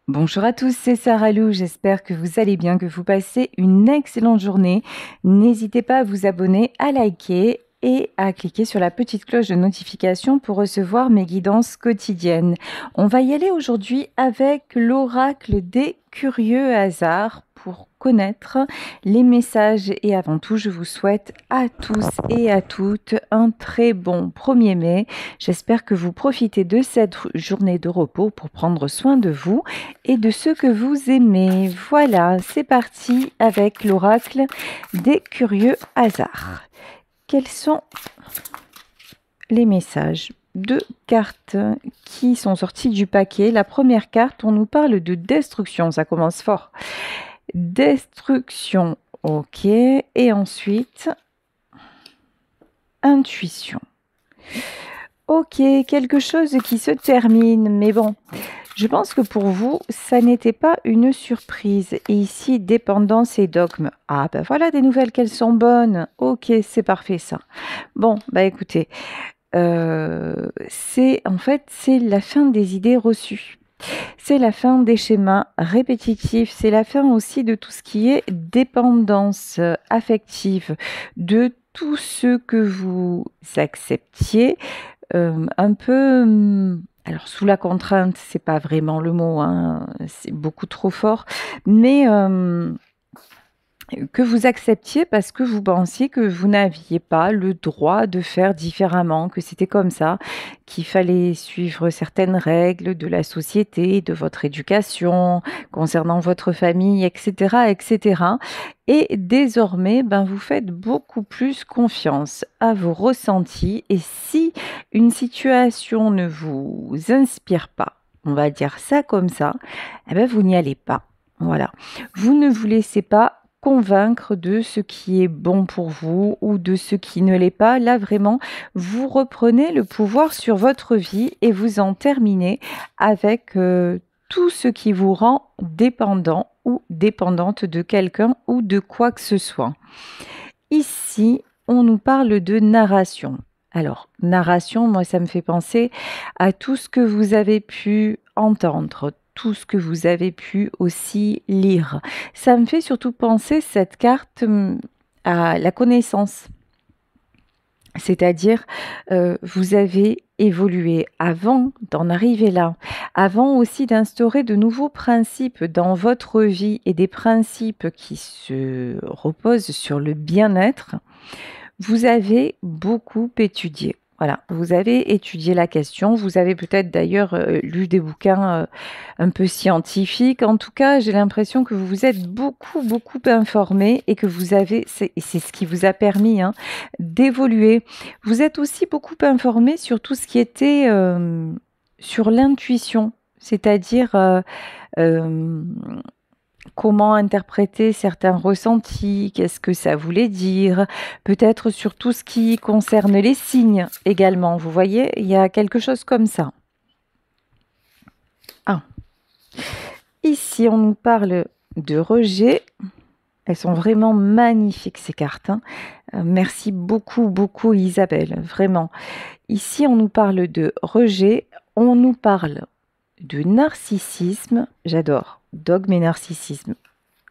Bonjour à tous, c'est Sarah Lou. J'espère que vous allez bien, que vous passez une excellente journée. N'hésitez pas à vous abonner, à liker et à cliquer sur la petite cloche de notification pour recevoir mes guidances quotidiennes. On va y aller aujourd'hui avec l'oracle des curieux hasards pour connaître les messages. Et avant tout, je vous souhaite à tous et à toutes un très bon 1er mai. J'espère que vous profitez de cette journée de repos pour prendre soin de vous et de ceux que vous aimez. Voilà, c'est parti avec l'oracle des curieux hasards. Quels sont les messages? Deux cartes qui sont sorties du paquet. La première carte, on nous parle de destruction, ça commence fort. Destruction, ok. Et ensuite, intuition. Ok, quelque chose qui se termine, mais bon, je pense que pour vous, ça n'était pas une surprise. Et ici, dépendance et dogme. Ah, ben voilà des nouvelles, qu'elles sont bonnes. Ok, c'est parfait ça. Bon, bah écoutez, c'est la fin des idées reçues. C'est la fin des schémas répétitifs. C'est la fin aussi de tout ce qui est dépendance affective, de tout ce que vous acceptiez un peu, alors sous la contrainte, c'est pas vraiment le mot, hein, c'est beaucoup trop fort, mais que vous acceptiez parce que vous pensiez que vous n'aviez pas le droit de faire différemment, que c'était comme ça, qu'il fallait suivre certaines règles de la société, de votre éducation, concernant votre famille, etc., etc. Et désormais, ben, vous faites beaucoup plus confiance à vos ressentis. Et si une situation ne vous inspire pas, on va dire ça comme ça, eh ben, vous n'y allez pas. Voilà. Vous ne vous laissez pas convaincre de ce qui est bon pour vous ou de ce qui ne l'est pas. Là, vraiment, vous reprenez le pouvoir sur votre vie et vous en terminez avec tout ce qui vous rend dépendant ou dépendante de quelqu'un ou de quoi que ce soit. Ici, on nous parle de narration. Alors, narration, moi, ça me fait penser à tout ce que vous avez pu entendre, tout ce que vous avez pu aussi lire. Ça me fait surtout penser, cette carte, à la connaissance. C'est-à-dire, vous avez évolué avant d'en arriver là, avant aussi d'instaurer de nouveaux principes dans votre vie et des principes qui se reposent sur le bien-être. Vous avez beaucoup étudié. Voilà, vous avez étudié la question, vous avez peut-être d'ailleurs lu des bouquins un peu scientifiques. En tout cas, j'ai l'impression que vous vous êtes beaucoup, beaucoup informé et que vous avez, c'est ce qui vous a permis d'évoluer. Vous êtes aussi beaucoup informé sur tout ce qui était sur l'intuition, c'est-à-dire euh, comment interpréter certains ressentis, qu'est-ce que ça voulait dire, peut-être sur tout ce qui concerne les signes également. Vous voyez, il y a quelque chose comme ça. Ah, ici, on nous parle de rejet. Elles sont vraiment magnifiques, ces cartes, hein. Merci beaucoup, beaucoup, Isabelle, vraiment. Ici, on nous parle de rejet, on nous parle de narcissisme. J'adore, dogme et narcissisme.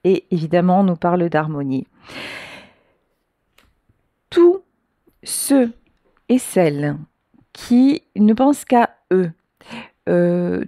Et évidemment, on nous parle d'harmonie. Tous ceux et celles qui ne pensent qu'à eux,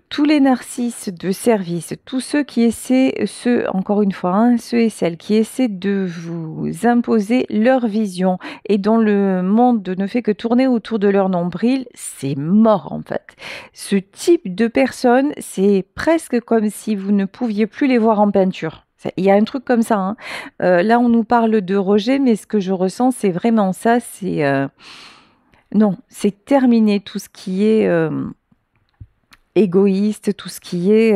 tous les narcisses de service, tous ceux qui essaient, encore une fois, ceux et celles qui essaient de vous imposer leur vision et dont le monde ne fait que tourner autour de leur nombril, c'est mort en fait. Ce type de personnes, c'est presque comme si vous ne pouviez plus les voir en peinture. Il y a un truc comme ça, hein. Là, on nous parle de rejet, mais ce que je ressens, c'est vraiment ça. Non, c'est terminé tout ce qui est égoïste, tout ce qui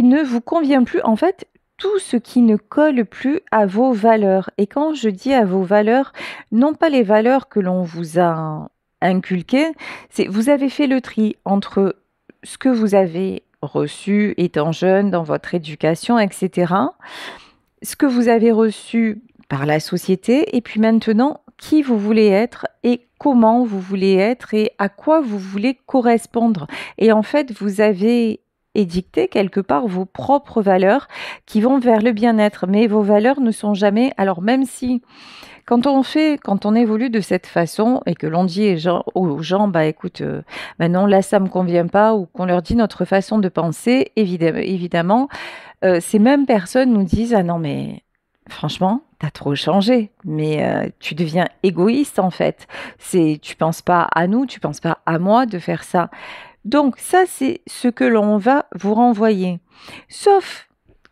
ne vous convient plus. En fait, tout ce qui ne colle plus à vos valeurs. Et quand je dis à vos valeurs, non pas les valeurs que l'on vous a inculquées, c'est vous avez fait le tri entre ce que vous avez reçu étant jeune dans votre éducation, etc., ce que vous avez reçu par la société, et puis maintenant, qui vous voulez être et comment vous voulez être et à quoi vous voulez correspondre. Et en fait, vous avez édicter quelque part vos propres valeurs qui vont vers le bien-être. Mais vos valeurs ne sont jamais... Alors même si quand on évolue de cette façon et que l'on dit aux gens, bah écoute, non, là ça me convient pas, ou qu'on leur dit notre façon de penser, évidemment, ces mêmes personnes nous disent, ah non mais franchement, t'as trop changé, mais tu deviens égoïste en fait. Tu penses pas à nous, tu penses pas à moi de faire ça. Donc ça, c'est ce que l'on va vous renvoyer. Sauf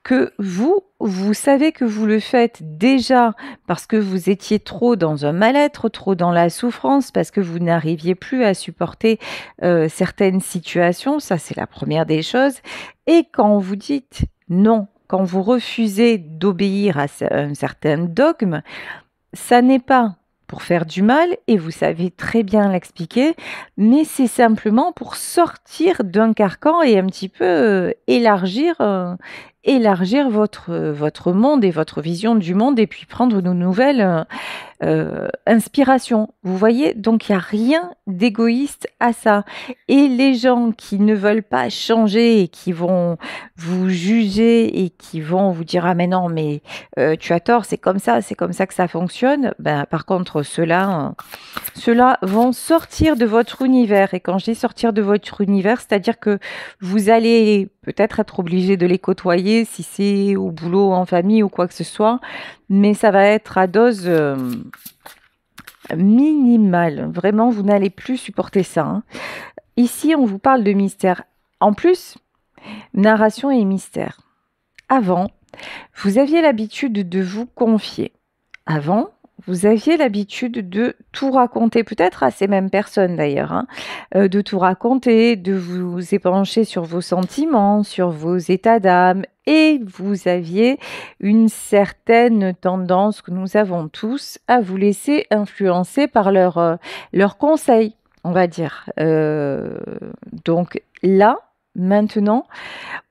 que vous savez que vous le faites déjà parce que vous étiez trop dans un mal-être, trop dans la souffrance, parce que vous n'arriviez plus à supporter certaines situations. Ça, c'est la première des choses. Et quand vous dites non, quand vous refusez d'obéir à un certain dogme, ça n'est pas pour faire du mal, et vous savez très bien l'expliquer, mais c'est simplement pour sortir d'un carcan et un petit peu élargir votre monde et votre vision du monde, et puis prendre une nouvelle inspiration. Vous voyez, donc il n'y a rien d'égoïste à ça. Et les gens qui ne veulent pas changer et qui vont vous juger et qui vont vous dire ah mais non mais tu as tort, c'est comme ça que ça fonctionne. Ben par contre ceux-là vont sortir de votre univers. Et quand je dis sortir de votre univers, c'est-à-dire que vous allez peut-être être obligé de les côtoyer si c'est au boulot, en famille ou quoi que ce soit, mais ça va être à dose minimale. Vraiment, vous n'allez plus supporter ça, hein. Ici, on vous parle de mystère. En plus, narration et mystère. Avant, vous aviez l'habitude de vous confier. Avant, vous aviez l'habitude de tout raconter, peut-être à ces mêmes personnes d'ailleurs, hein, de tout raconter, de vous épancher sur vos sentiments, sur vos états d'âme, et vous aviez une certaine tendance que nous avons tous à vous laisser influencer par leurs conseils, on va dire. Donc là, maintenant,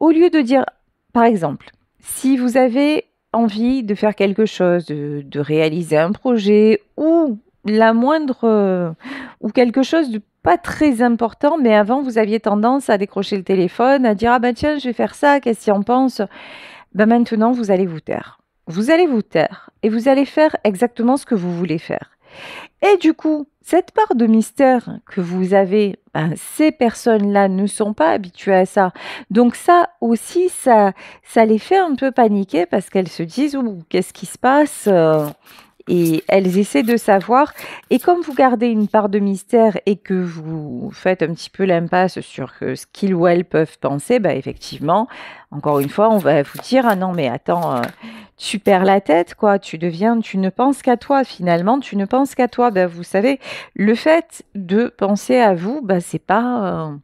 au lieu de dire, par exemple, si vous avez envie de faire quelque chose, de réaliser un projet ou la moindre ou quelque chose de pas très important, mais avant vous aviez tendance à décrocher le téléphone, à dire ah ben tiens je vais faire ça, qu'est-ce qu'il en pense? Ben maintenant vous allez vous taire. Vous allez vous taire et vous allez faire exactement ce que vous voulez faire. Et du coup, cette part de mystère que vous avez, ben, ces personnes-là ne sont pas habituées à ça. Donc ça aussi, ça les fait un peu paniquer parce qu'elles se disent ouh, qu'est-ce qui se passe? Et elles essaient de savoir. Et comme vous gardez une part de mystère et que vous faites un petit peu l'impasse sur ce qu'ils ou elles peuvent penser, bah effectivement, encore une fois, on va vous dire ah non mais attends, tu perds la tête quoi, tu ne penses qu'à toi finalement, tu ne penses qu'à toi. Bah, vous savez, le fait de penser à vous, bah c'est pas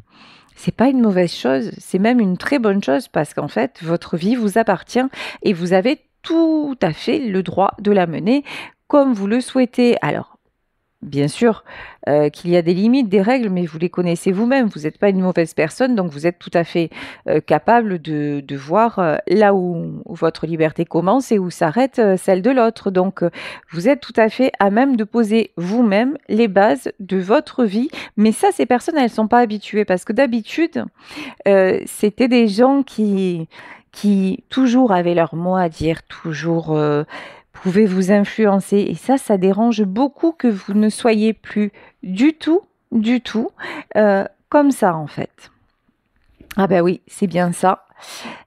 une mauvaise chose, c'est même une très bonne chose parce qu'en fait, votre vie vous appartient et vous avez tout à fait le droit de la mener comme vous le souhaitez. Alors, bien sûr qu'il y a des limites, des règles, mais vous les connaissez vous-même. Vous n'êtes pas une mauvaise personne, donc vous êtes tout à fait capable de voir là où votre liberté commence et où s'arrête celle de l'autre. Donc, vous êtes tout à fait à même de poser vous-même les bases de votre vie. Mais ça, ces personnes, elles ne sont pas habituées parce que d'habitude, c'était des gens qui toujours avaient leur mot à dire, toujours pouvaient vous influencer. Et ça dérange beaucoup que vous ne soyez plus du tout, comme ça en fait. Ah ben oui, c'est bien ça.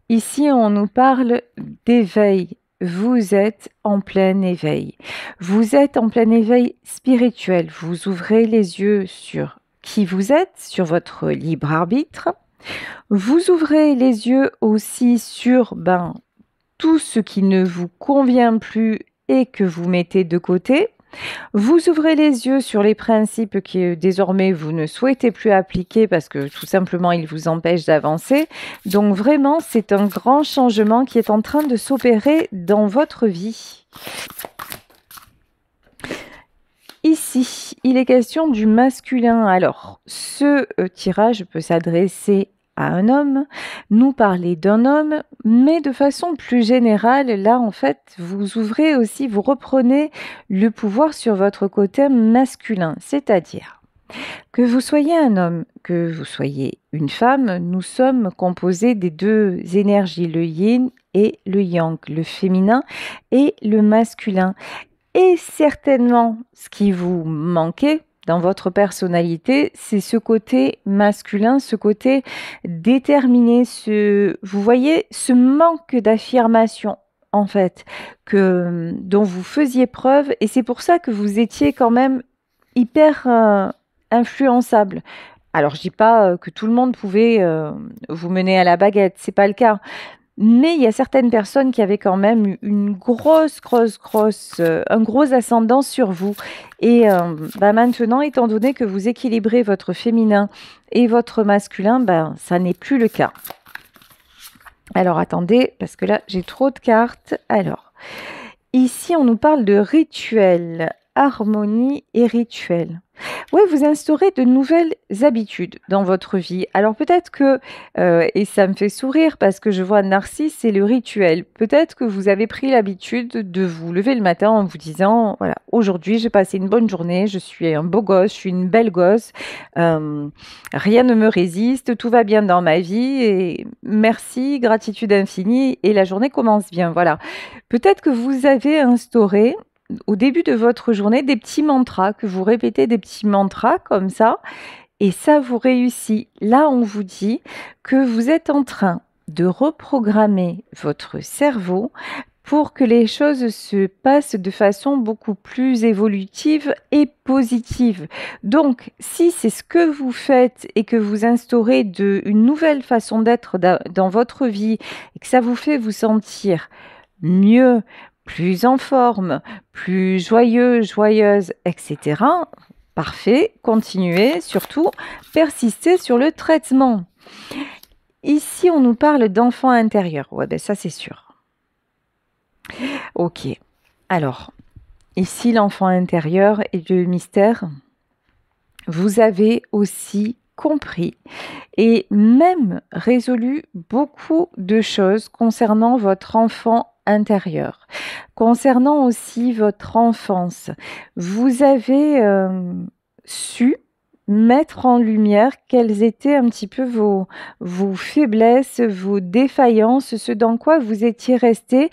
Ici, on nous parle d'éveil. Vous êtes en plein éveil. Vous êtes en plein éveil spirituel. Vous ouvrez les yeux sur qui vous êtes, sur votre libre arbitre. Vous ouvrez les yeux aussi sur tout ce qui ne vous convient plus et que vous mettez de côté. Vous ouvrez les yeux sur les principes que désormais vous ne souhaitez plus appliquer parce que tout simplement ils vous empêchent d'avancer. Donc vraiment, c'est un grand changement qui est en train de s'opérer dans votre vie. Ici, il est question du masculin. Alors, ce tirage peut s'adresser à un homme, nous parler d'un homme, mais de façon plus générale, là en fait, vous ouvrez aussi, vous reprenez le pouvoir sur votre côté masculin, c'est-à-dire Que vous soyez un homme, que vous soyez une femme, nous sommes composés des deux énergies, le yin et le yang, le féminin et le masculin. Et certainement, ce qui vous manquait dans votre personnalité, c'est ce côté masculin, ce côté déterminé, vous voyez, ce manque d'affirmation, en fait, dont vous faisiez preuve. Et c'est pour ça que vous étiez quand même hyper influençable. Alors, je dis pas que tout le monde pouvait vous mener à la baguette, c'est pas le cas. Mais il y a certaines personnes qui avaient quand même une un gros ascendant sur vous. Et maintenant, étant donné que vous équilibrez votre féminin et votre masculin, ça n'est plus le cas. Alors, attendez, parce que là, j'ai trop de cartes. Alors, ici, on nous parle de rituel, harmonie et rituel. Oui, vous instaurez de nouvelles habitudes dans votre vie. Alors peut-être que, et ça me fait sourire parce que je vois Narcisse, c'est le rituel. Peut-être que vous avez pris l'habitude de vous lever le matin en vous disant, voilà, aujourd'hui j'ai passé une bonne journée, je suis un beau gosse, je suis une belle gosse, rien ne me résiste, tout va bien dans ma vie et merci, gratitude infinie et la journée commence bien. Voilà. Peut-être que vous avez instauré au début de votre journée des petits mantras, que vous répétez des petits mantras comme ça, et ça vous réussit. Là, on vous dit que vous êtes en train de reprogrammer votre cerveau pour que les choses se passent de façon beaucoup plus évolutive et positive. Donc, si c'est ce que vous faites et que vous instaurez une nouvelle façon d'être dans votre vie et que ça vous fait vous sentir mieux, plus en forme, plus joyeux, joyeuse, etc. Parfait, continuez, surtout, persistez sur le traitement. Ici, on nous parle d'enfant intérieur. Ouais, ben ça, c'est sûr. Ok. Alors, ici, l'enfant intérieur et le mystère. Vous avez aussi compris et même résolu beaucoup de choses concernant votre enfant intérieur, concernant aussi votre enfance. Vous avez su mettre en lumière quelles étaient un petit peu vos faiblesses, vos défaillances, ce dans quoi vous étiez resté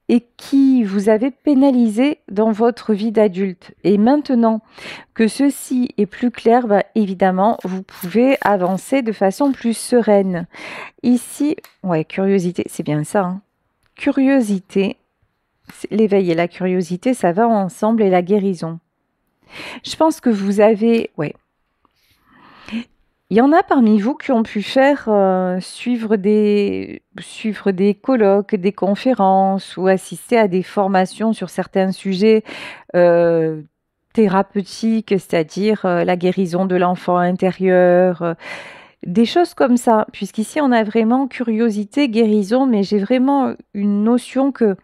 et qui vous avait pénalisé dans votre vie d'adulte. Et maintenant que ceci est plus clair, évidemment, vous pouvez avancer de façon plus sereine. Ici, ouais, curiosité, c'est bien ça. Hein. Curiosité, l'éveil et la curiosité, ça va ensemble et la guérison. Je pense que vous avez, ouais. Il y en a parmi vous qui ont pu faire suivre des colloques, des conférences ou assister à des formations sur certains sujets thérapeutiques, c'est-à-dire la guérison de l'enfant intérieur, des choses comme ça. Puisqu'ici, on a vraiment curiosité, guérison, mais j'ai vraiment une notion que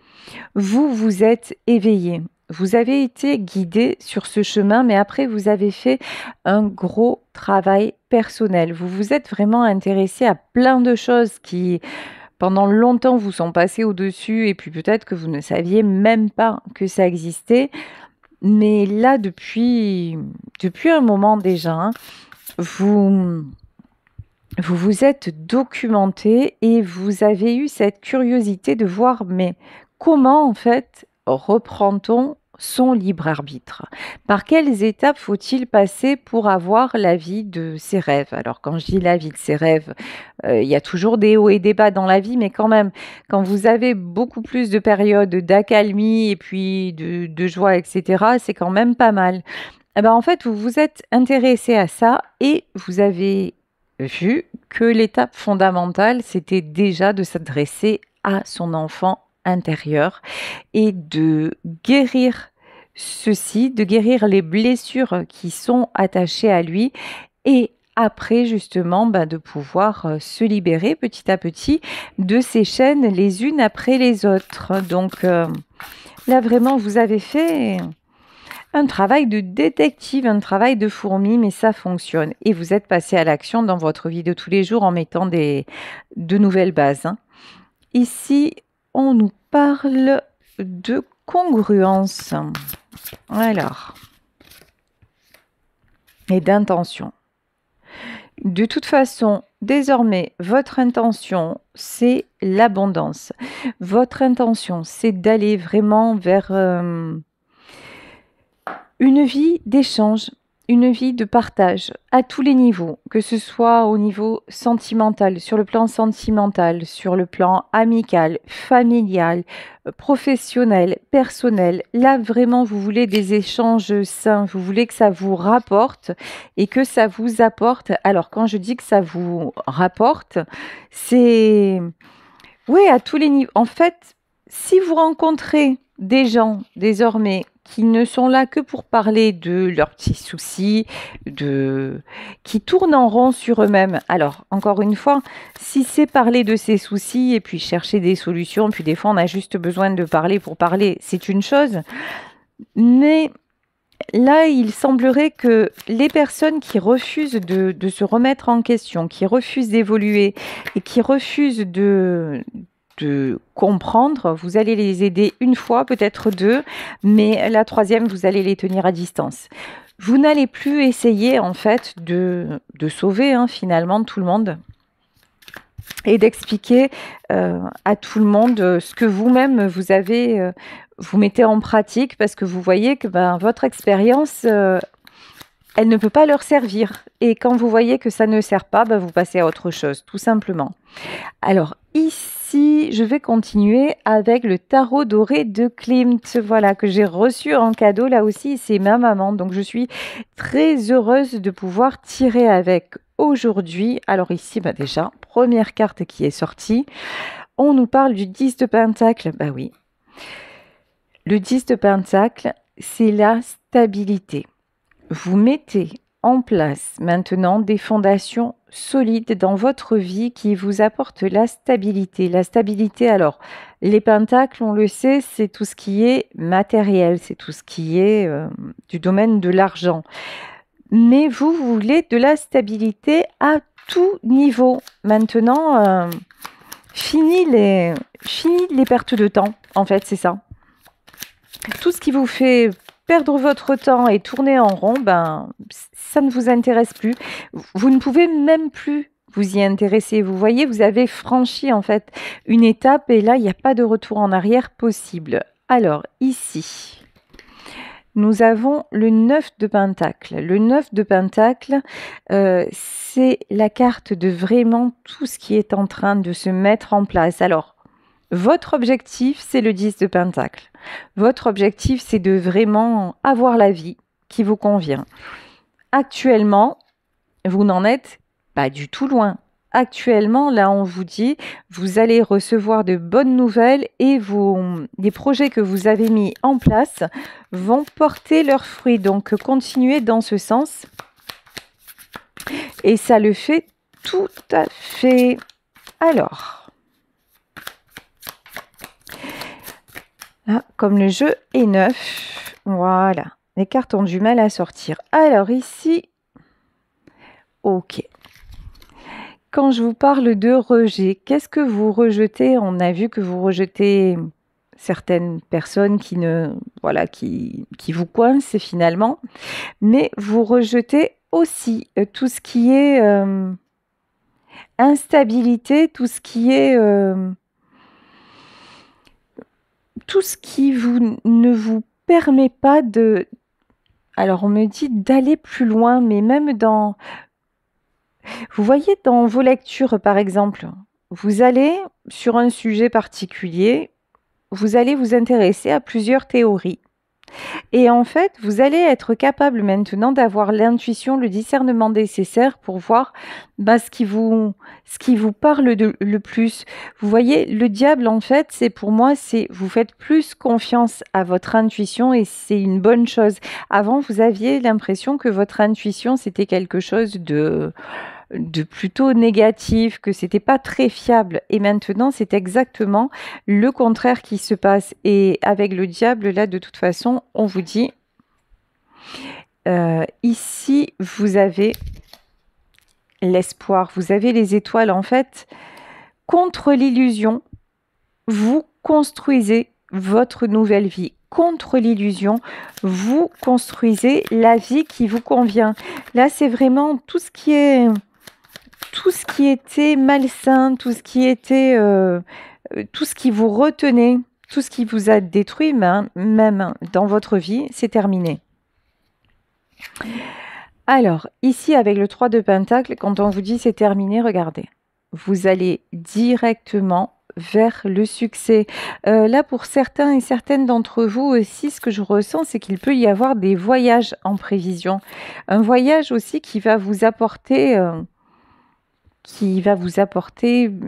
vous êtes éveillé. Vous avez été guidé sur ce chemin, mais après, vous avez fait un gros travail personnel. Vous vous êtes vraiment intéressé à plein de choses qui, pendant longtemps, vous sont passées au-dessus, et puis peut-être que vous ne saviez même pas que ça existait. Mais là, depuis un moment déjà, hein, vous vous êtes documenté et vous avez eu cette curiosité de voir, mais comment en fait reprend-on son libre arbitre? Par quelles étapes faut-il passer pour avoir la vie de ses rêves? Alors quand je dis la vie de ses rêves, il y a toujours des hauts et des bas dans la vie, mais quand même, quand vous avez beaucoup plus de périodes d'accalmie et puis de joie, etc., c'est quand même pas mal. Eh ben, en fait, vous vous êtes intéressé à ça et vous avez vu que l'étape fondamentale, c'était déjà de s'adresser à son enfant intérieur et de guérir ceci, de guérir les blessures qui sont attachées à lui et après justement de pouvoir se libérer petit à petit de ces chaînes les unes après les autres. Donc là vraiment vous avez fait un travail de détective, un travail de fourmi, mais ça fonctionne. Et vous êtes passé à l'action dans votre vie de tous les jours en mettant de nouvelles bases. Hein. Ici, on nous parle de congruence. Alors, et d'intention. De toute façon, désormais, votre intention, c'est l'abondance. Votre intention, c'est d'aller vraiment vers une vie d'échange, une vie de partage à tous les niveaux, que ce soit au niveau sentimental, sur le plan sentimental, sur le plan amical, familial, professionnel, personnel. Là, vraiment, vous voulez des échanges sains, vous voulez que ça vous rapporte et que ça vous apporte. Alors, quand je dis que ça vous rapporte, c'est... Oui, à tous les niveaux. En fait, si vous rencontrez des gens désormais qui ne sont là que pour parler de leurs petits soucis, qui tournent en rond sur eux-mêmes. Alors, encore une fois, si c'est parler de ses soucis et puis chercher des solutions, puis des fois on a juste besoin de parler pour parler, c'est une chose. Mais là, il semblerait que les personnes qui refusent de se remettre en question, qui refusent d'évoluer et qui refusent de comprendre, vous allez les aider une fois, peut-être deux, mais la troisième, vous allez les tenir à distance. Vous n'allez plus essayer, en fait, de sauver, finalement, tout le monde et d'expliquer à tout le monde ce que vous-même, vous avez, vous mettez en pratique parce que vous voyez que votre expérience, elle ne peut pas leur servir. Et quand vous voyez que ça ne sert pas, vous passez à autre chose, tout simplement. Alors ici, je vais continuer avec le tarot doré de Klimt, voilà, que j'ai reçu en cadeau. Là aussi, c'est ma maman, donc je suis très heureuse de pouvoir tirer avec aujourd'hui. Alors ici, déjà, première carte qui est sortie. On nous parle du 10 de Pentacle. Bah oui. Le 10 de Pentacle, c'est la stabilité. Vous mettez en place maintenant des fondations solides dans votre vie qui vous apportent la stabilité. La stabilité, alors, les pentacles, on le sait, c'est tout ce qui est matériel, c'est tout ce qui est du domaine de l'argent. Mais vous voulez de la stabilité à tout niveau. Maintenant, fini les pertes de temps, en fait, c'est ça. Tout ce qui vous fait perdre votre temps et tourner en rond, ça ne vous intéresse plus. Vous ne pouvez même plus vous y intéresser. Vous voyez, vous avez franchi en fait une étape et là, il n'y a pas de retour en arrière possible. Alors, ici, nous avons le 9 de Pentacle. Le 9 de Pentacle, c'est la carte de vraiment tout ce qui est en train de se mettre en place. Alors, votre objectif, c'est le 10 de Pentacle. Votre objectif, c'est de vraiment avoir la vie qui vous convient. Actuellement, vous n'en êtes pas du tout loin. Actuellement, là, on vous dit, vous allez recevoir de bonnes nouvelles et les projets que vous avez mis en place vont porter leurs fruits. Donc, continuez dans ce sens. Et ça le fait tout à fait. Alors... Ah, comme le jeu est neuf, voilà, les cartes ont du mal à sortir. Alors ici, ok. Quand je vous parle de rejet, qu'est-ce que vous rejetez? On a vu que vous rejetez certaines personnes qui vous coincent finalement, mais vous rejetez aussi tout ce qui est instabilité, tout ce qui est... tout ce qui ne vous permet pas de... Alors, on me dit d'aller plus loin, mais même dans... Vous voyez, dans vos lectures, par exemple, vous allez, sur un sujet particulier, vous allez vous intéresser à plusieurs théories. Et en fait, vous allez être capable maintenant d'avoir l'intuition, le discernement nécessaire pour voir ce qui vous parle le plus. Vous voyez, le diable, en fait, c'est pour moi, vous faites plus confiance à votre intuition et c'est une bonne chose. Avant, vous aviez l'impression que votre intuition, c'était quelque chose de plutôt négatif, que c'était pas très fiable. Et maintenant, c'est exactement le contraire qui se passe. Et avec le diable, là, de toute façon, on vous dit, ici, vous avez l'espoir, vous avez les étoiles. En fait, contre l'illusion, vous construisez votre nouvelle vie. contre l'illusion, vous construisez la vie qui vous convient. Là, c'est vraiment tout ce qui était malsain, tout ce qui était, tout ce qui vous retenait, tout ce qui vous a détruit même dans votre vie, c'est terminé. Alors, ici, avec le 3 de Pentacle, quand on vous dit c'est terminé, regardez. Vous allez directement vers le succès. Là, pour certains et certaines d'entre vous aussi, ce que je ressens, c'est qu'il peut y avoir des voyages en prévision. Un voyage aussi qui va vous apporter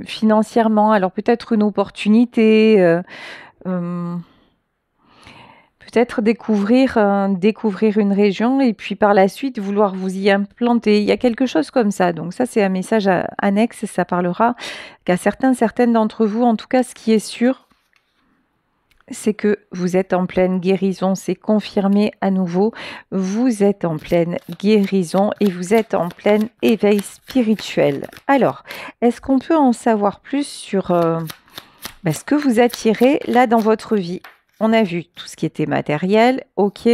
financièrement. Alors peut-être une opportunité, peut-être découvrir une région et puis par la suite vouloir vous y implanter. Il y a quelque chose comme ça. Donc ça, c'est un message annexe. Ça parlera qu'à certaines d'entre vous, en tout cas, ce qui est sûr, c'est que vous êtes en pleine guérison. C'est confirmé à nouveau. Vous êtes en pleine guérison et vous êtes en plein éveil spirituel. Alors, est-ce qu'on peut en savoir plus sur ce que vous attirez là dans votre vie? On a vu tout ce qui était matériel, ok.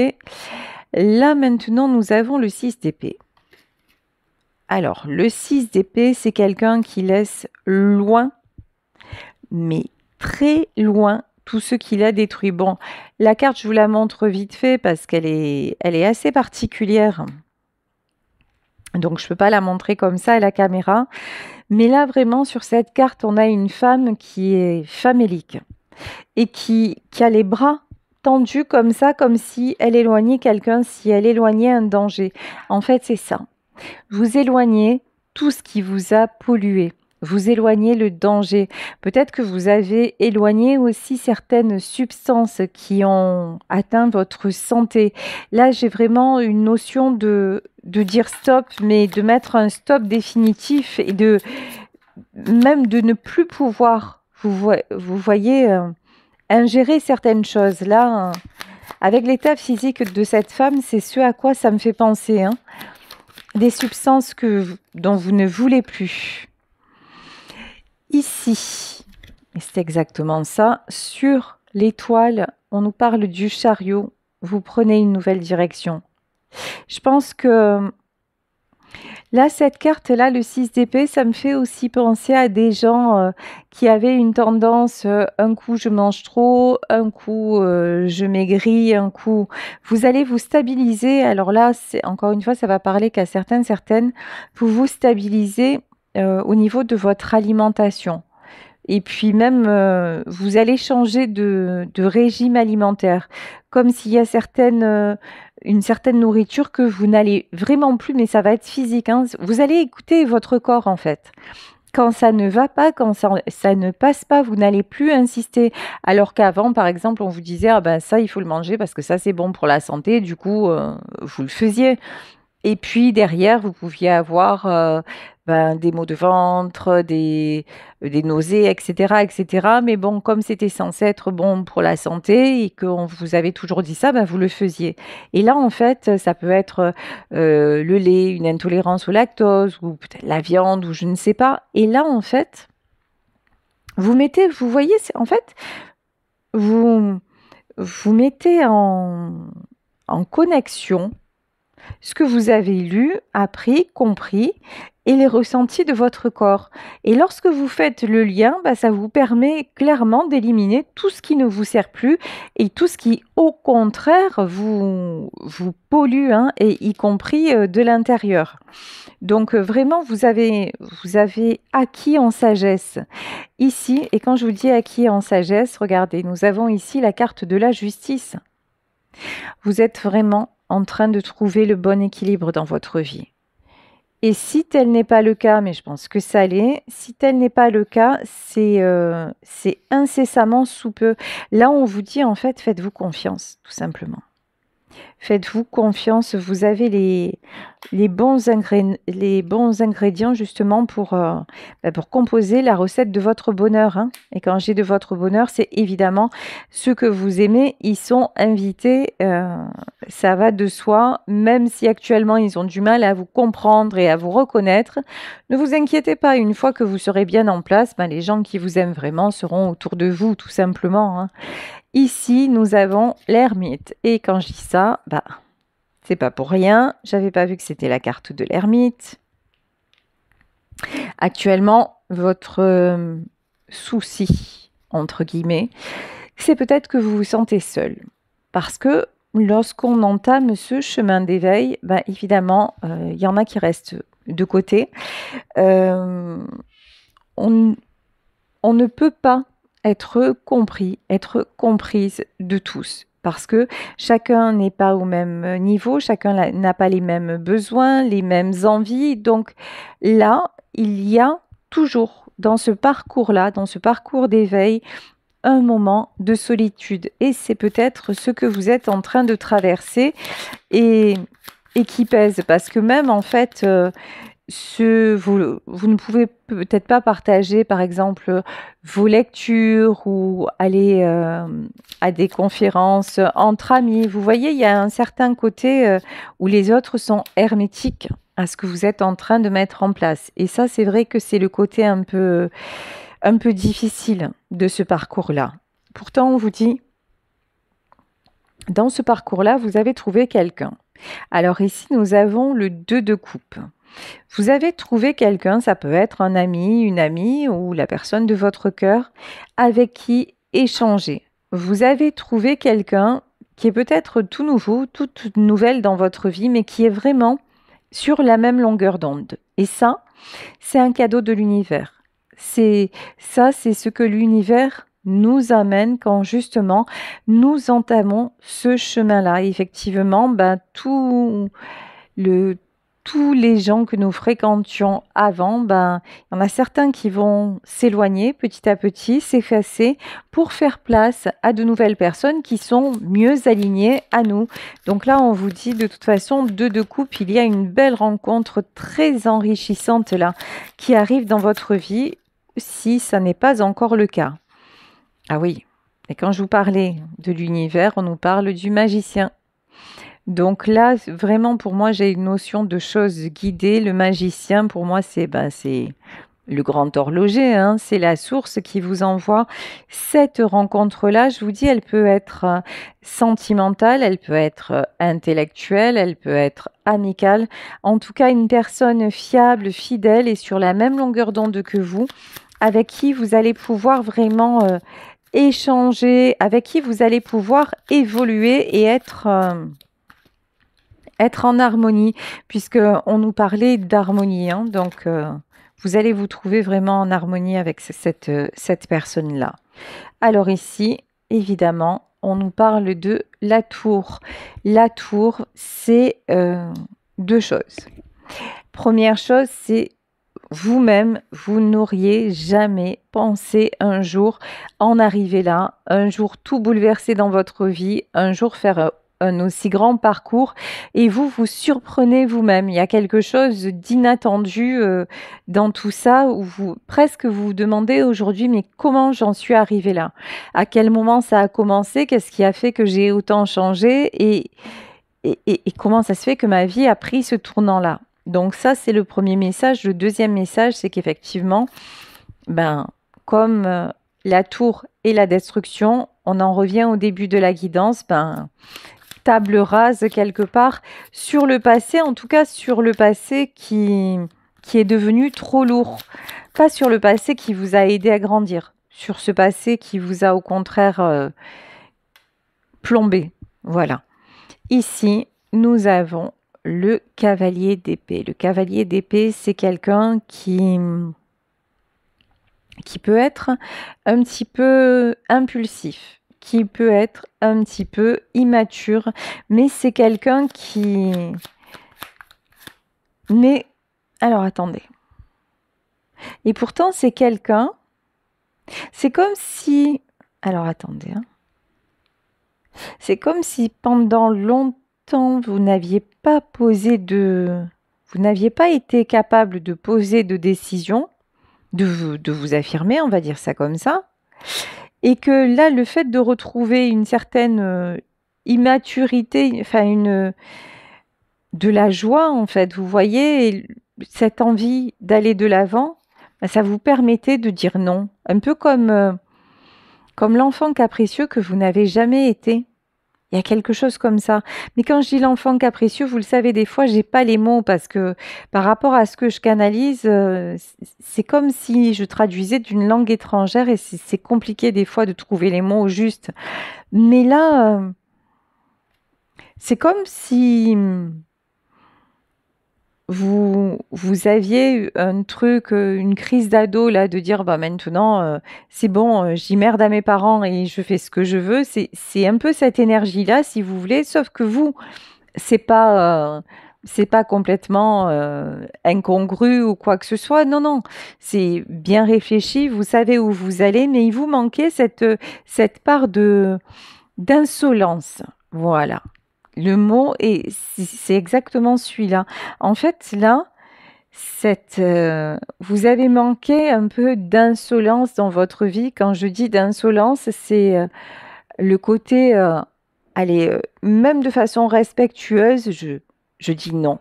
Là maintenant, nous avons le 6 d'épée. Alors, le 6 d'épée, c'est quelqu'un qui laisse loin, mais très loin, tout ce qu'il a détruit. Bon, la carte, je vous la montre vite fait parce qu'elle est assez particulière. Donc, je ne peux pas la montrer comme ça à la caméra. Mais là, vraiment, sur cette carte, on a une femme qui est famélique et qui a les bras tendus comme ça, comme si elle éloignait quelqu'un, si elle éloignait un danger. En fait, c'est ça. Vous éloignez tout ce qui vous a pollué. Vous éloignez le danger. Peut-être que vous avez éloigné aussi certaines substances qui ont atteint votre santé. Là, j'ai vraiment une notion de dire stop, mais de mettre un stop définitif et même de ne plus pouvoir, vous voyez, ingérer certaines choses. Là, avec l'état physique de cette femme, c'est ce à quoi ça me fait penser. Hein. Des substances dont vous ne voulez plus. Ici, et c'est exactement ça, sur l'étoile, on nous parle du chariot. Vous prenez une nouvelle direction. Je pense que là, cette carte-là, le 6 d'épée, ça me fait aussi penser à des gens qui avaient une tendance, un coup je mange trop, un coup je maigris, un coup... Vous allez vous stabiliser. Alors là, encore une fois, ça va parler qu'à certaines, vous vous stabilisez au niveau de votre alimentation. Et puis même, vous allez changer de régime alimentaire. Comme s'il y a une certaine nourriture que vous n'allez vraiment plus, mais ça va être physique. Hein. Vous allez écouter votre corps en fait. Quand ça ne va pas, quand ça ne passe pas, vous n'allez plus insister. Alors qu'avant, par exemple, on vous disait ah ben ça, il faut le manger parce que ça, c'est bon pour la santé. Du coup, vous le faisiez. Et puis derrière, vous pouviez avoir des maux de ventre, des nausées, etc., etc. Mais bon, comme c'était censé être bon pour la santé et qu'on vous avait toujours dit ça, vous le faisiez. Et là, en fait, ça peut être le lait, une intolérance au lactose ou peut-être la viande ou je ne sais pas. Et là, en fait, vous voyez, en fait, vous mettez en connexion ce que vous avez lu, appris, compris et les ressentis de votre corps. Et lorsque vous faites le lien, ça vous permet clairement d'éliminer tout ce qui ne vous sert plus et tout ce qui, au contraire, vous pollue, hein, et y compris de l'intérieur. Donc vraiment, vous avez acquis en sagesse ici. Et quand je vous dis acquis en sagesse, regardez, nous avons ici la carte de la justice. Vous êtes vraiment en train de trouver le bon équilibre dans votre vie. Et si tel n'est pas le cas, mais je pense que ça l'est, si tel n'est pas le cas, c'est incessamment sous peu. Là, on vous dit en fait, faites-vous confiance, tout simplement. Faites-vous confiance, vous avez les bons ingrédients justement pour composer la recette de votre bonheur. Hein. Et quand j'ai de votre bonheur, c'est évidemment ceux que vous aimez, ils sont invités, ça va de soi, même si actuellement ils ont du mal à vous comprendre et à vous reconnaître. Ne vous inquiétez pas, une fois que vous serez bien en place, les gens qui vous aiment vraiment seront autour de vous, tout simplement. Hein. Ici, nous avons l'ermite. Et quand je dis ça, bah, c'est pas pour rien. J'avais pas vu que c'était la carte de l'ermite. Actuellement, votre souci, entre guillemets, c'est peut-être que vous vous sentez seul. Parce que lorsqu'on entame ce chemin d'éveil, ben évidemment, il y en a qui restent de côté. On, on ne peut pas être compris, être comprise de tous. Parce que chacun n'est pas au même niveau, chacun n'a pas les mêmes besoins, les mêmes envies. Donc là, il y a toujours dans ce parcours-là, dans ce parcours d'éveil, un moment de solitude. Et c'est peut-être ce que vous êtes en train de traverser et, et qui pèse. Parce que même en fait, vous ne pouvez peut-être pas partager, par exemple, vos lectures ou aller à des conférences entre amis. Vous voyez, il y a un certain côté où les autres sont hermétiques à ce que vous êtes en train de mettre en place. Et ça, c'est vrai que c'est le côté un peu difficile de ce parcours-là. Pourtant, on vous dit, dans ce parcours-là, vous avez trouvé quelqu'un. Alors ici, nous avons le 2 de coupe. Vous avez trouvé quelqu'un, ça peut être un ami, une amie ou la personne de votre cœur avec qui échanger. Vous avez trouvé quelqu'un qui est peut-être tout nouveau, toute nouvelle dans votre vie, mais qui est vraiment sur la même longueur d'onde. Et ça, c'est un cadeau de l'univers. C'est ce que l'univers nous amène quand justement nous entamons ce chemin-là. Effectivement, tous les gens que nous fréquentions avant, il y en a certains qui vont s'éloigner petit à petit, s'effacer pour faire place à de nouvelles personnes qui sont mieux alignées à nous. Donc là, on vous dit de toute façon, 2 de coupe, il y a une belle rencontre très enrichissante là qui arrive dans votre vie si ça n'est pas encore le cas. Ah oui, et quand je vous parlais de l'univers, on nous parle du magicien. Donc là, vraiment, pour moi, j'ai une notion de choses guidées. Le magicien, pour moi, c'est le grand horloger, hein, c'est la source qui vous envoie cette rencontre-là. Je vous dis, elle peut être sentimentale, elle peut être intellectuelle, elle peut être amicale. En tout cas, une personne fiable, fidèle et sur la même longueur d'onde que vous, avec qui vous allez pouvoir vraiment échanger, avec qui vous allez pouvoir évoluer et être en harmonie, puisque on nous parlait d'harmonie, hein, donc vous allez vous trouver vraiment en harmonie avec cette personne-là. Alors ici, évidemment, on nous parle de la tour. La tour, c'est 2 choses. Première chose, c'est vous-même, vous n'auriez jamais pensé un jour en arriver là, un jour tout bouleverser dans votre vie, un jour faire un aussi grand parcours et vous vous surprenez vous-même. Il y a quelque chose d'inattendu dans tout ça où vous presque vous vous demandez aujourd'hui mais comment j'en suis arrivée là? À quel moment ça a commencé? Qu'est-ce qui a fait que j'ai autant changé et comment ça se fait que ma vie a pris ce tournant-là? Donc ça, c'est le premier message. Le deuxième message, c'est qu'effectivement, comme la tour et la destruction, on en revient au début de la guidance, table rase quelque part sur le passé, en tout cas sur le passé qui est devenu trop lourd. Pas sur le passé qui vous a aidé à grandir, sur ce passé qui vous a au contraire plombé. Voilà. Ici, nous avons le cavalier d'épée. Le cavalier d'épée, c'est quelqu'un qui peut être un petit peu impulsif, qui peut être un petit peu immature, mais c'est quelqu'un qui n'est... Alors attendez. Et pourtant, c'est quelqu'un... C'est comme si... Alors attendez. Hein. C'est comme si pendant longtemps, vous n'aviez pas été capable de poser de décision, de vous affirmer, on va dire ça comme ça, et que là, le fait de retrouver une certaine immaturité, de la joie, en fait, vous voyez, cette envie d'aller de l'avant, ça vous permettait de dire non. Un peu comme comme l'enfant capricieux que vous n'avez jamais été. Il y a quelque chose comme ça. Mais quand je dis l'enfant capricieux, vous le savez, des fois, j'ai pas les mots parce que par rapport à ce que je canalise, c'est comme si je traduisais d'une langue étrangère et c'est compliqué des fois de trouver les mots justes. Mais là, c'est comme si vous aviez eu un truc, une crise d'ado là, de dire bah maintenant c'est bon, j'emmerde à mes parents et je fais ce que je veux. C'est un peu cette énergie-là, si vous voulez, sauf que vous, c'est pas complètement incongru ou quoi que ce soit. Non, non, c'est bien réfléchi. Vous savez où vous allez, mais il vous manquait cette part de d'insolence. Voilà. Le mot est, c'est exactement celui-là. En fait, là, vous avez manqué un peu d'insolence dans votre vie. Quand je dis d'insolence, c'est le côté, allez, même de façon respectueuse, je dis non.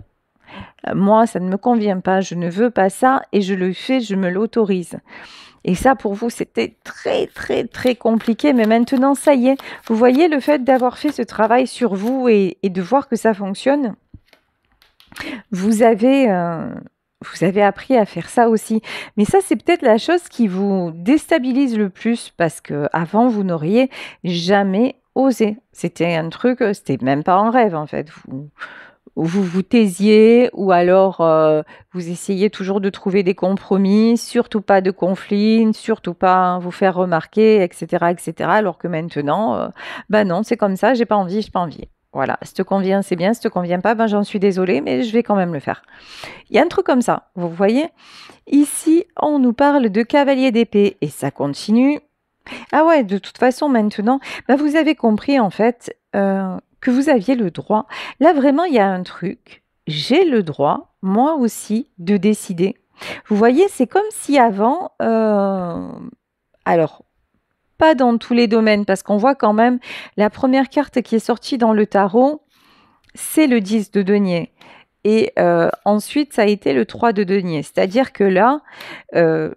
Moi, ça ne me convient pas, je ne veux pas ça et je le fais, je me l'autorise. Et ça, pour vous, c'était très, très, très compliqué. Mais maintenant, ça y est, vous voyez le fait d'avoir fait ce travail sur vous et de voir que ça fonctionne, vous avez, euh, vous avez appris à faire ça aussi. Mais ça, c'est peut-être la chose qui vous déstabilise le plus parce que avant, vous n'auriez jamais osé. C'était un truc, c'était même pas un rêve en fait. Vous vous taisiez ou alors vous essayez toujours de trouver des compromis, surtout pas de conflits, surtout pas vous faire remarquer, etc., etc. Alors que maintenant, bah non, c'est comme ça, j'ai pas envie. Voilà, si te convient, c'est bien, si te convient pas, ben j'en suis désolée, mais je vais quand même le faire. Il y a un truc comme ça, vous voyez? Ici, on nous parle de cavalier d'épée et ça continue. Ah ouais, de toute façon, maintenant, bah, vous avez compris en fait que vous aviez le droit. Là, vraiment, il y a un truc. J'ai le droit, moi aussi, de décider. Vous voyez, c'est comme si avant, alors, pas dans tous les domaines, parce qu'on voit quand même la première carte qui est sortie dans le tarot, c'est le 10 de denier. Et ensuite, ça a été le 3 de denier. C'est-à-dire que là, euh,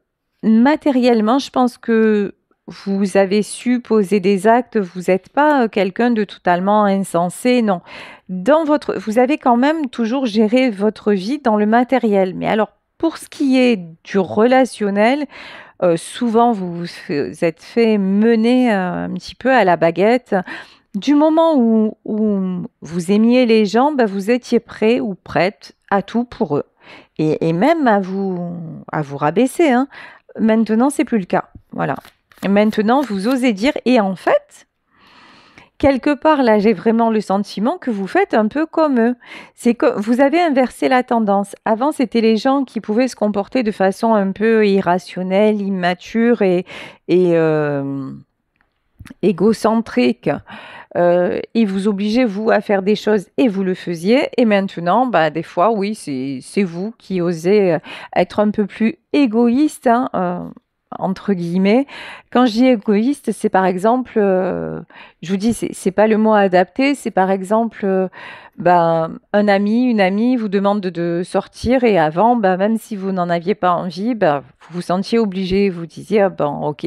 matériellement, je pense que vous avez su poser des actes, vous n'êtes pas quelqu'un de totalement insensé, non. Vous avez quand même toujours géré votre vie dans le matériel. Mais alors, pour ce qui est du relationnel, souvent vous êtes fait mener un petit peu à la baguette. Du moment où vous aimiez les gens, bah, vous étiez prêt ou prête à tout pour eux. Et même à vous rabaisser, hein. Maintenant, c'est plus le cas. Voilà. Maintenant, vous osez dire, et en fait, quelque part, là, j'ai vraiment le sentiment que vous faites un peu comme eux. C'est que vous avez inversé la tendance. Avant, c'était les gens qui pouvaient se comporter de façon un peu irrationnelle, immature et égocentrique. Et vous obligez, vous, à faire des choses et vous le faisiez. Et maintenant, bah, des fois, oui, c'est vous qui osez être un peu plus égoïste, hein, entre guillemets. Quand je dis égoïste, c'est par exemple, je vous dis, c'est pas le mot adapté, c'est par exemple, bah, un ami, une amie vous demande de sortir et avant, bah, même si vous n'en aviez pas envie, bah, vous vous sentiez obligé, vous disiez, ah, bon, ok,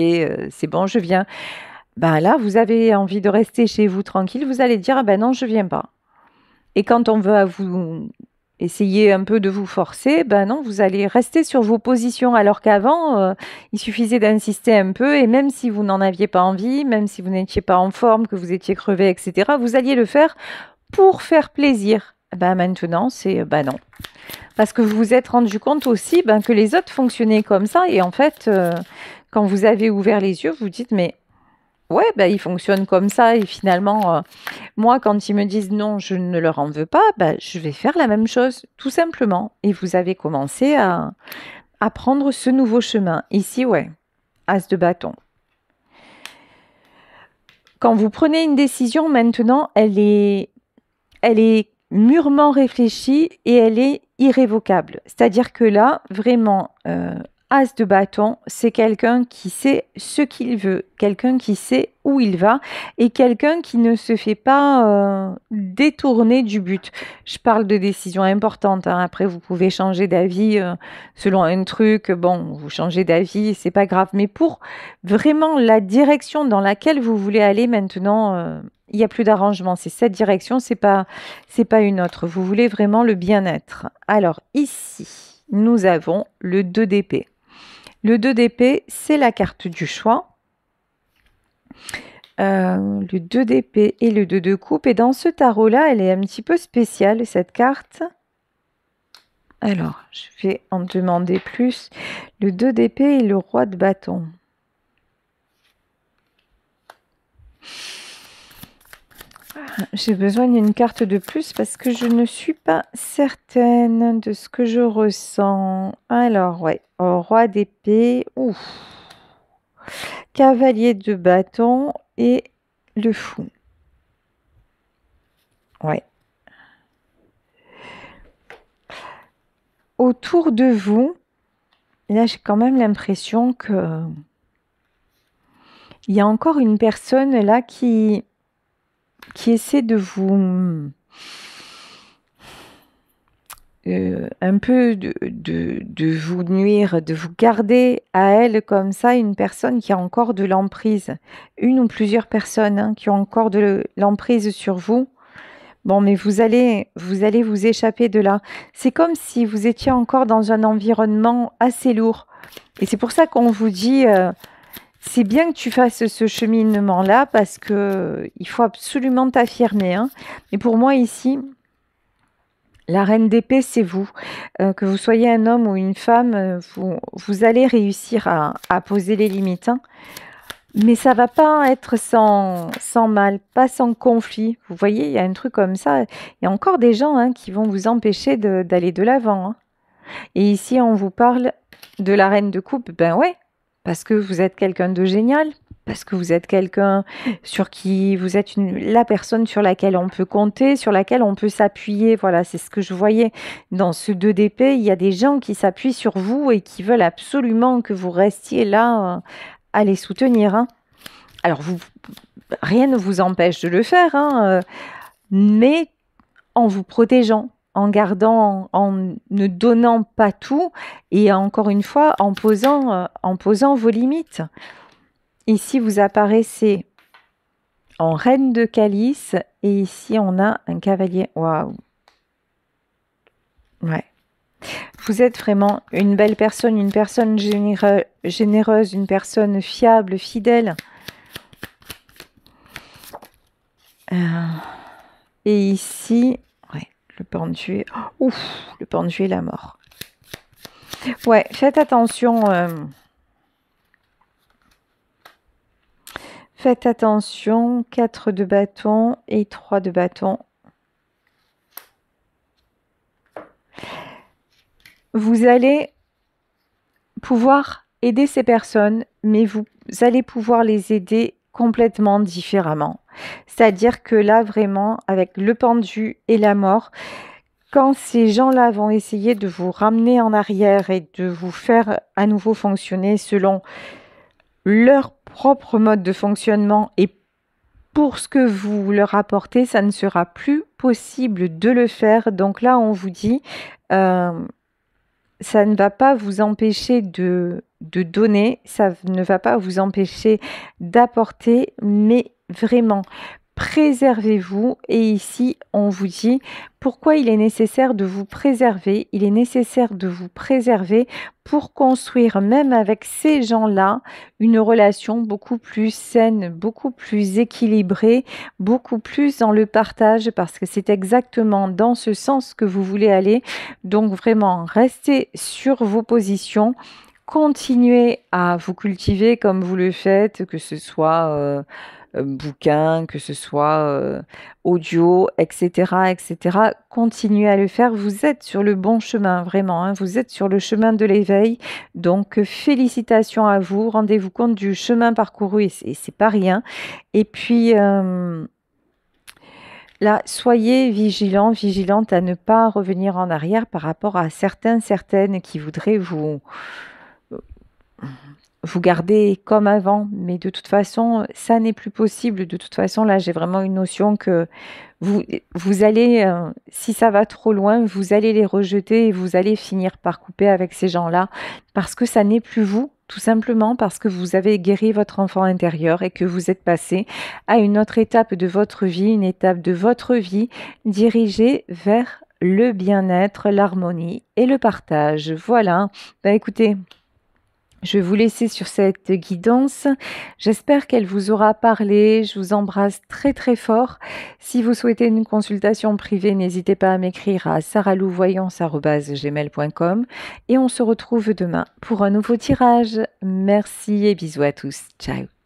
c'est bon, je viens. Ben là, vous avez envie de rester chez vous tranquille, vous allez dire: «Ah ben non, je viens pas» et quand on veut à vous essayer un peu de vous forcer, ben non, vous allez rester sur vos positions alors qu'avant, il suffisait d'insister un peu et même si vous n'en aviez pas envie, même si vous n'étiez pas en forme, que vous étiez crevé et cetera, vous alliez le faire pour faire plaisir. Ben maintenant, c'est, ben non. Parce que vous vous êtes rendu compte aussi, ben, que les autres fonctionnaient comme ça et en fait, quand vous avez ouvert les yeux, vous dites: «Mais ouais, bah, ils fonctionnent comme ça et finalement, moi, quand ils me disent non, je ne leur en veux pas, bah, je vais faire la même chose, tout simplement. Et vous avez commencé à prendre ce nouveau chemin. Ici, ouais, as de bâton. Quand vous prenez une décision, maintenant, elle est mûrement réfléchie et elle est irrévocable. C'est-à-dire que là, vraiment, As de bâton, c'est quelqu'un qui sait ce qu'il veut, quelqu'un qui sait où il va et quelqu'un qui ne se fait pas détourner du but. Je parle de décisions importantes, hein. Après, vous pouvez changer d'avis selon un truc. Bon, vous changez d'avis, c'est pas grave. Mais pour vraiment la direction dans laquelle vous voulez aller maintenant, il n'y a plus d'arrangement. C'est cette direction, c'est pas une autre. Vous voulez vraiment le bien-être. Alors ici, nous avons le 2 d'épée. Le 2 d'épée, c'est la carte du choix. Le 2 d'épée et le 2 de coupe. Et dans ce tarot-là, elle est un petit peu spéciale, cette carte. Alors, je vais en demander plus. Le 2 d'épée et le roi de bâton. J'ai besoin d'une carte de plus parce que je ne suis pas certaine de ce que je ressens. Alors, ouais, roi d'épée, ouf. Cavalier de bâton et le fou. Ouais. Autour de vous, là j'ai quand même l'impression que il y a encore une personne là qui essaie de vous un peu de vous nuire, de vous garder à elle comme ça, une personne qui a encore de l'emprise. Une ou plusieurs personnes hein, qui ont encore de l'emprise sur vous. Bon, mais vous allez vous échapper de là. C'est comme si vous étiez encore dans un environnement assez lourd. Et c'est pour ça qu'on vous dit, c'est bien que tu fasses ce cheminement-là parce que il faut absolument t'affirmer, hein. Mais pour moi ici, la reine d'épée, c'est vous. Que vous soyez un homme ou une femme, vous allez réussir à poser les limites, hein. Mais ça va pas être sans mal, pas sans conflit. Vous voyez, il y a un truc comme ça. Il y a encore des gens hein, qui vont vous empêcher d'aller de l'avant, hein. Et ici, on vous parle de la reine de coupe. Ben ouais, parce que vous êtes quelqu'un de génial, parce que vous êtes quelqu'un sur qui vous êtes la personne sur laquelle on peut compter, sur laquelle on peut s'appuyer. Voilà, c'est ce que je voyais dans ce 2 d'épée. Il y a des gens qui s'appuient sur vous et qui veulent absolument que vous restiez là à les soutenir, hein. Alors, rien ne vous empêche de le faire, hein, mais en vous protégeant, en gardant, en ne donnant pas tout et encore une fois, en posant vos limites. Ici, vous apparaissez en reine de calice et ici, on a un cavalier. Waouh! Ouais. Vous êtes vraiment une belle personne, une personne généreuse, une personne fiable, fidèle. Et ici, ouais, le pendu, ouf, le pendu et la mort. Ouais, faites attention. Faites attention, 4 de bâton et 3 de bâton. Vous allez pouvoir aider ces personnes, mais vous allez pouvoir les aider complètement différemment. C'est-à-dire que là, vraiment, avec le pendu et la mort, quand ces gens-là vont essayer de vous ramener en arrière et de vous faire à nouveau fonctionner selon leur propre mode de fonctionnement et pour ce que vous leur apportez, ça ne sera plus possible de le faire. Donc là, on vous dit, ça ne va pas vous empêcher de donner, ça ne va pas vous empêcher d'apporter, mais vraiment, préservez-vous. Et ici, on vous dit pourquoi il est nécessaire de vous préserver. Il est nécessaire de vous préserver pour construire, même avec ces gens-là, une relation beaucoup plus saine, beaucoup plus équilibrée, beaucoup plus dans le partage, parce que c'est exactement dans ce sens que vous voulez aller. Donc vraiment, restez sur vos positions. Continuez à vous cultiver comme vous le faites, que ce soit bouquin, que ce soit audio, etc., etc. Continuez à le faire. Vous êtes sur le bon chemin, vraiment, hein. Vous êtes sur le chemin de l'éveil. Donc, félicitations à vous. Rendez-vous compte du chemin parcouru et c'est pas rien. Et puis, là, soyez vigilants, vigilantes à ne pas revenir en arrière par rapport à certaines qui voudraient vous gardez comme avant, mais de toute façon, ça n'est plus possible. De toute façon, là, j'ai vraiment une notion que vous, vous allez, si ça va trop loin, vous allez les rejeter et vous allez finir par couper avec ces gens-là parce que ça n'est plus vous, tout simplement parce que vous avez guéri votre enfant intérieur et que vous êtes passé à une autre étape de votre vie, une étape de votre vie dirigée vers le bien-être, l'harmonie et le partage. Voilà. Bah écoutez, je vais vous laisser sur cette guidance. J'espère qu'elle vous aura parlé. Je vous embrasse très très fort. Si vous souhaitez une consultation privée, n'hésitez pas à m'écrire à saralouvoyance@gmail.com et on se retrouve demain pour un nouveau tirage. Merci et bisous à tous. Ciao.